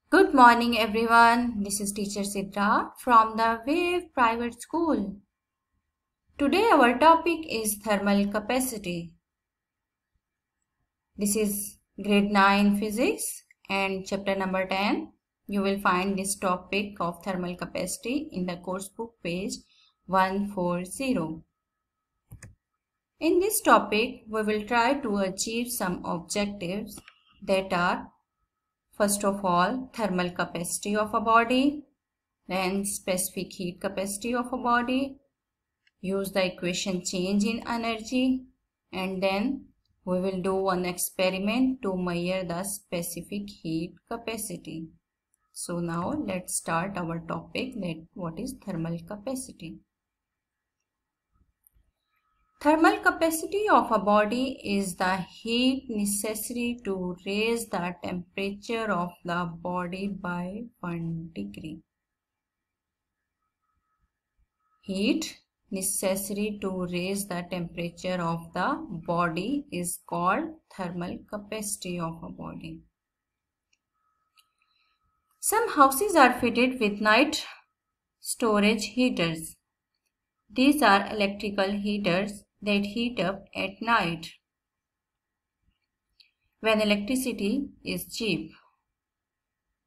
Good morning everyone. This is teacher Sidra from the Wave Private School. Today our topic is thermal capacity. This is grade 9 physics and chapter number 10. You will find this topic of thermal capacity in the course book page 140. In this topic we will try to achieve some objectives that are, first of all, thermal capacity of a body, then specific heat capacity of a body, use the equation change in energy, and then we will do an experiment to measure the specific heat capacity. So now let's start our topic, that what is thermal capacity. Thermal capacity of a body is the heat necessary to raise the temperature of the body by 1 degree. Heat necessary to raise the temperature of the body is called thermal capacity of a body. Some houses are fitted with night storage heaters. These are electrical heaters that heat up at night when electricity is cheap.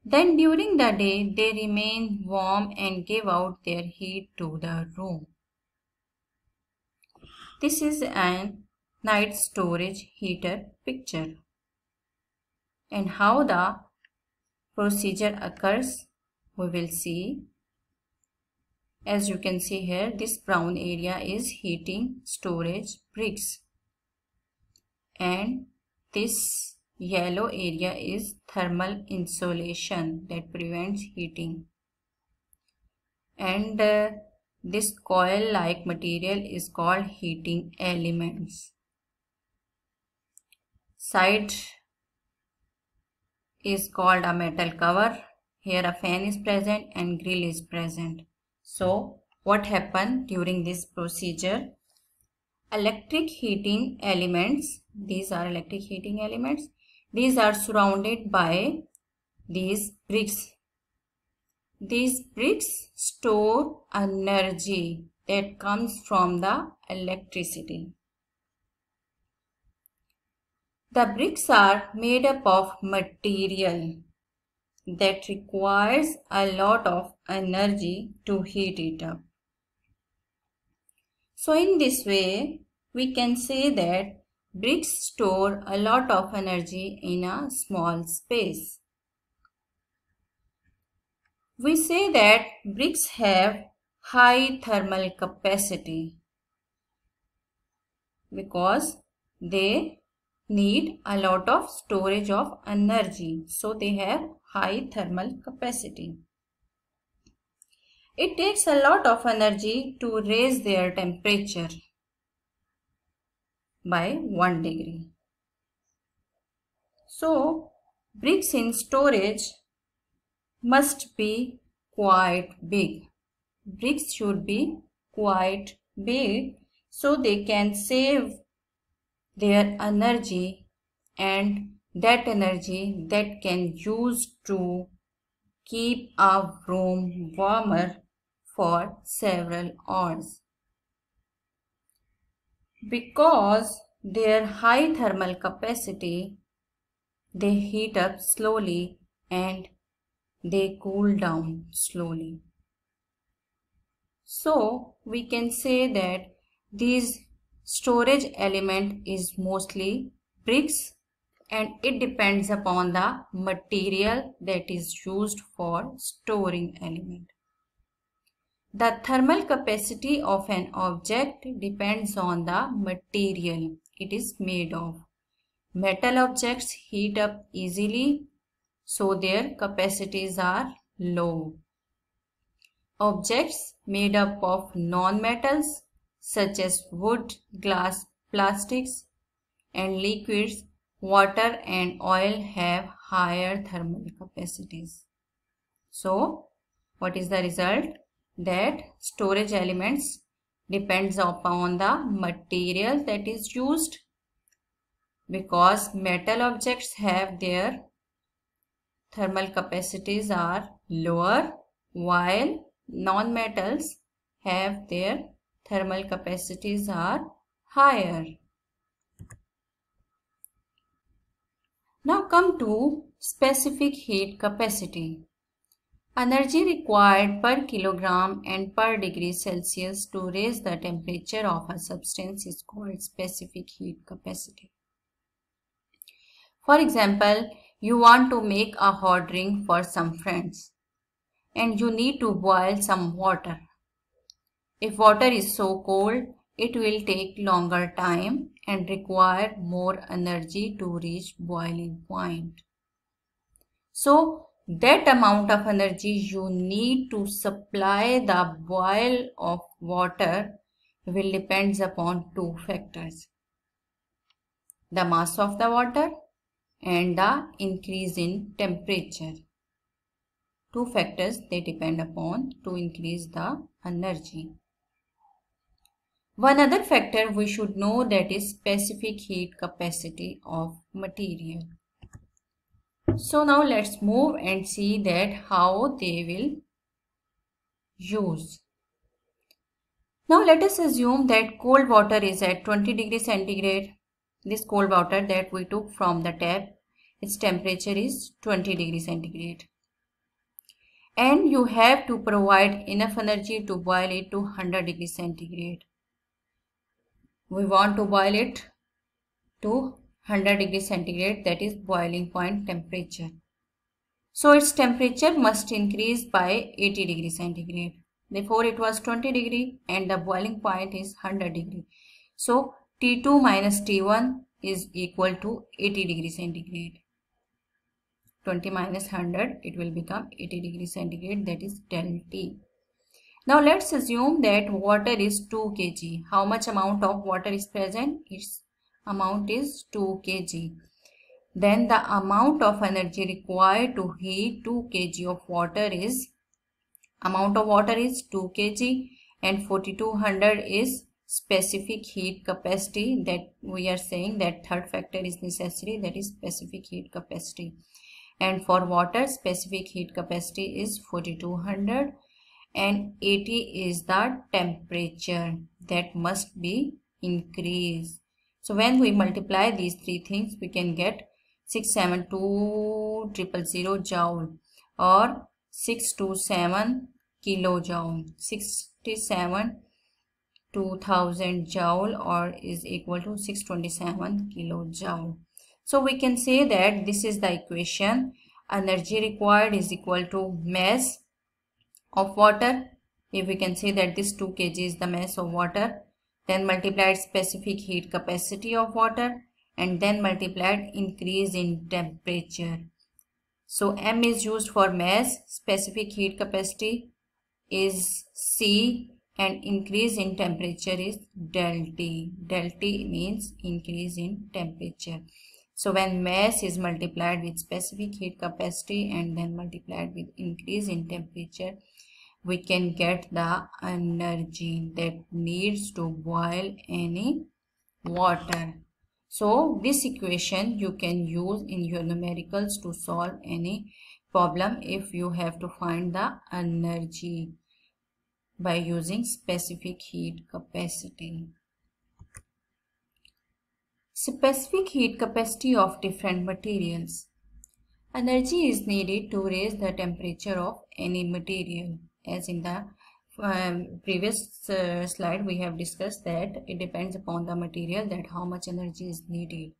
Then during the day they remain warm and give out their heat to the room. This is an night storage heater picture. And how the procedure occurs, we will see. As you can see here, this brown area is heating storage bricks. And this yellow area is thermal insulation that prevents heating. And this coil-like material is called heating elements. Side is called a metal cover. Here a fan is present and grill is present. So what happened during this procedure? Electric heating elements, these are electric heating elements. These are surrounded by these bricks. These bricks store energy that comes from the electricity. The bricks are made up of material that requires a lot of energy to heat it up. So in this way, we can say that bricks store a lot of energy in a small space. We say that bricks have high thermal capacity because they need a lot of storage of energy. So they have high thermal capacity. It takes a lot of energy to raise their temperature by 1 degree. So bricks in storage must be quite big. Bricks should be quite big so they can save their energy, and that energy that can use to keep a room warmer for several hours. Because their high thermal capacity, they heat up slowly and they cool down slowly. So we can say that these storage element is mostly bricks, and it depends upon the material that is used for storing element. The thermal capacity of an object depends on the material it is made of. Metal objects heat up easily, so their capacities are low. Objects made up of non-metals such as wood, glass, plastics, and liquids, water and oil have higher thermal capacities. So, what is the result? That storage elements depends upon the material that is used, because metal objects have their thermal capacities are lower, while non-metals have their thermal capacities are higher. Now come to specific heat capacity. Energy required per kilogram and per degree Celsius to raise the temperature of a substance is called specific heat capacity. For example, you want to make a hot drink for some friends and you need to boil some water. If water is so cold, it will take longer time and require more energy to reach boiling point. So, that amount of energy you need to supply the boil of water will depend upon two factors: the mass of the water and the increase in temperature. Two factors they depend upon to increase the energy. One other factor we should know, that is specific heat capacity of material. So now let's move and see that how they will use. Now let us assume that cold water is at 20 degrees centigrade. This cold water that we took from the tap, its temperature is 20 degrees centigrade. And you have to provide enough energy to boil it to 100 degrees centigrade. We want to boil it to 100 degrees centigrade, that is boiling point temperature. So its temperature must increase by 80 degrees centigrade. Therefore it was 20 degree and the boiling point is 100 degree. So T2 minus T1 is equal to 80 degrees centigrade. 20 minus 100, it will become 80 degrees centigrade, that is del T. Now let's assume that water is 2 kg. How much amount of water is present? Its amount is 2 kg. Then the amount of energy required to heat 2 kg of water is, amount of water is 2 kg and 4200 is specific heat capacity, that we are saying that third factor is necessary, that is specific heat capacity. And for water, specific heat capacity is 4200 and 80 is the temperature that must be increased. So when we multiply these three things, we can get 672,000 joule or 627 kilojoule. 67,000 joule or is equal to 627 kilojoule. So we can say that this is the equation. Energy required is equal to mass of water. If we can say that this 2 kg is the mass of water, then multiplied specific heat capacity of water, and then multiplied increase in temperature. So M is used for mass, specific heat capacity is C, and increase in temperature is del T. Del T means increase in temperature. So when mass is multiplied with specific heat capacity and then multiplied with increase in temperature, we can get the energy that needs to boil any water. So this equation you can use in your numericals to solve any problem if you have to find the energy by using specific heat capacity. Specific heat capacity of different materials. Energy is needed to raise the temperature of any material. As in the previous slide we have discussed that it depends upon the material that how much energy is needed.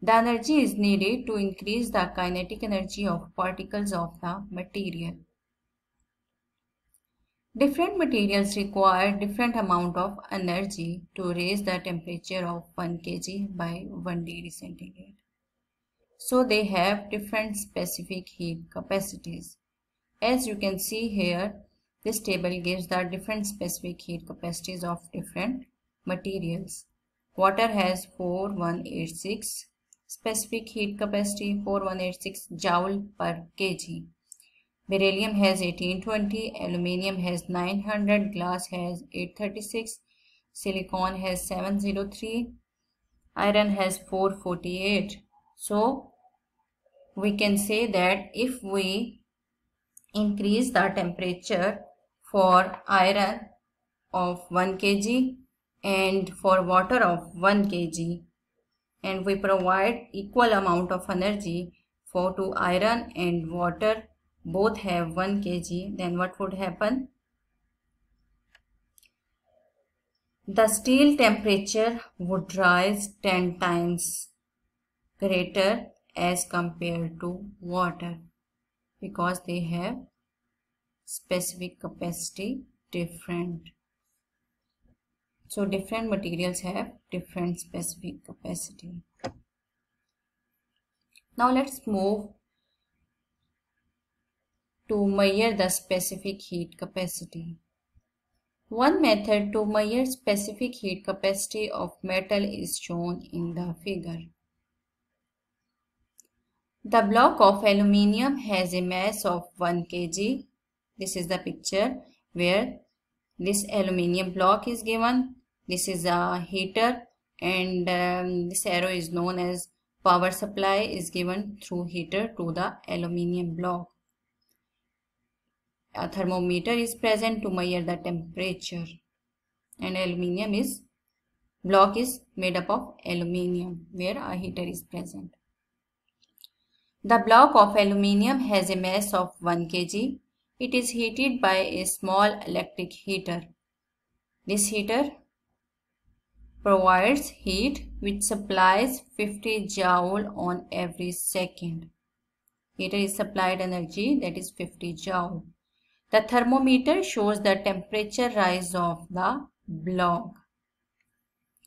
The energy is needed to increase the kinetic energy of particles of the material. Different materials require different amount of energy to raise the temperature of 1 kg by 1 degree centigrade. So they have different specific heat capacities. As you can see here, this table gives the different specific heat capacities of different materials. Water has 4186 specific heat capacity, 4186 joule per kg. Beryllium has 1820, aluminium has 900, glass has 836, silicon has 703, iron has 448. So we can say that if we increase the temperature for iron of 1 kg and for water of 1 kg, and we provide equal amount of energy for to iron and water, both have 1 kg, then what would happen? The steel temperature would rise 10 times greater as compared to water, because they have specific capacity different. So different materials have different specific capacity. Now let's move to measure the specific heat capacity. One method to measure specific heat capacity of metal is shown in the figure. The block of aluminium has a mass of 1 kg. This is the picture where this aluminium block is given. This is a heater, and this arrow is known as power supply is given through heater to the aluminium block. A thermometer is present to measure the temperature, and aluminium block is made up of aluminium where a heater is present. The block of aluminium has a mass of 1 kg. It is heated by a small electric heater. This heater provides heat which supplies 50 joule on every second. Heater is supplied energy, that is 50 joule. The thermometer shows the temperature rise of the block.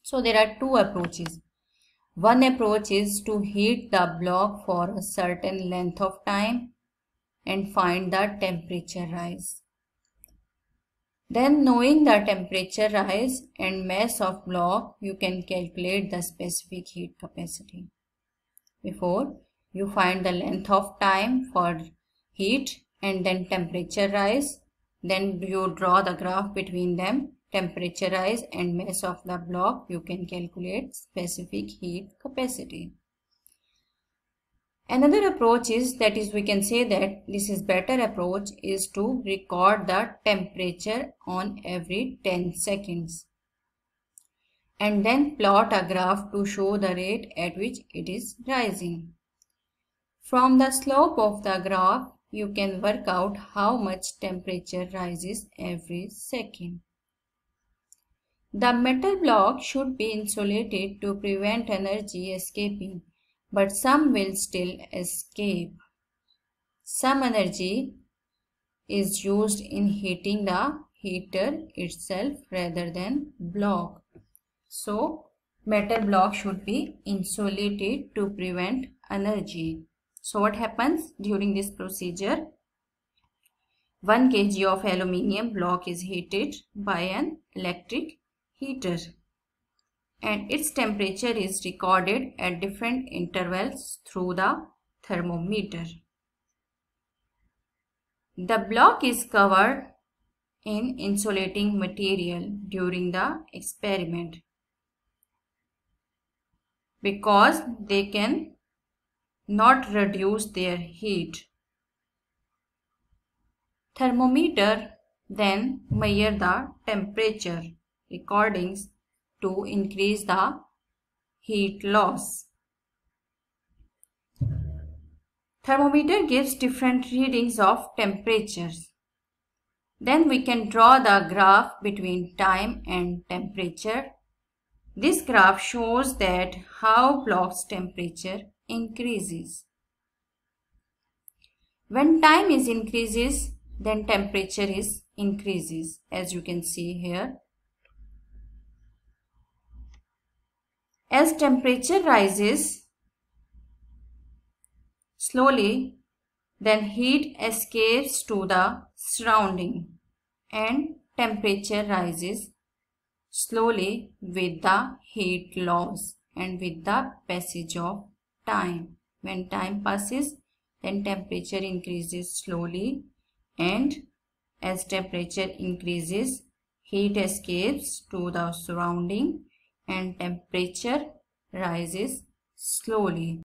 So there are two approaches. One approach is to heat the block for a certain length of time and find the temperature rise. Then, knowing the temperature rise and mass of block, you can calculate the specific heat capacity. Before, you find the length of time for heat and then temperature rise. Then you draw the graph between them, temperature rise and mass of the block. You can calculate specific heat capacity. Another approach is, that is, we can say that this is better approach, is to record the temperature on every 10 seconds and then plot a graph to show the rate at which it is rising. From the slope of the graph, you can work out how much temperature rises every second. The metal block should be insulated to prevent energy escaping, but some will still escape. Some energy is used in heating the heater itself rather than block. So, metal block should be insulated to prevent energy. So, what happens during this procedure? 1 kg of aluminium block is heated by an electric heater, and its temperature is recorded at different intervals through the thermometer. The block is covered in insulating material during the experiment because they can not reduce their heat. Thermometer then measure the temperature recordings to increase the heat loss. Thermometer gives different readings of temperatures. Then we can draw the graph between time and temperature. This graph shows that how block's temperature increases. When time is increases, then temperature is increases, as you can see here. As temperature rises slowly, then heat escapes to the surrounding and temperature rises slowly with the heat loss and with the passage of time. When time passes, then temperature increases slowly, and as temperature increases, heat escapes to the surrounding and temperature rises slowly.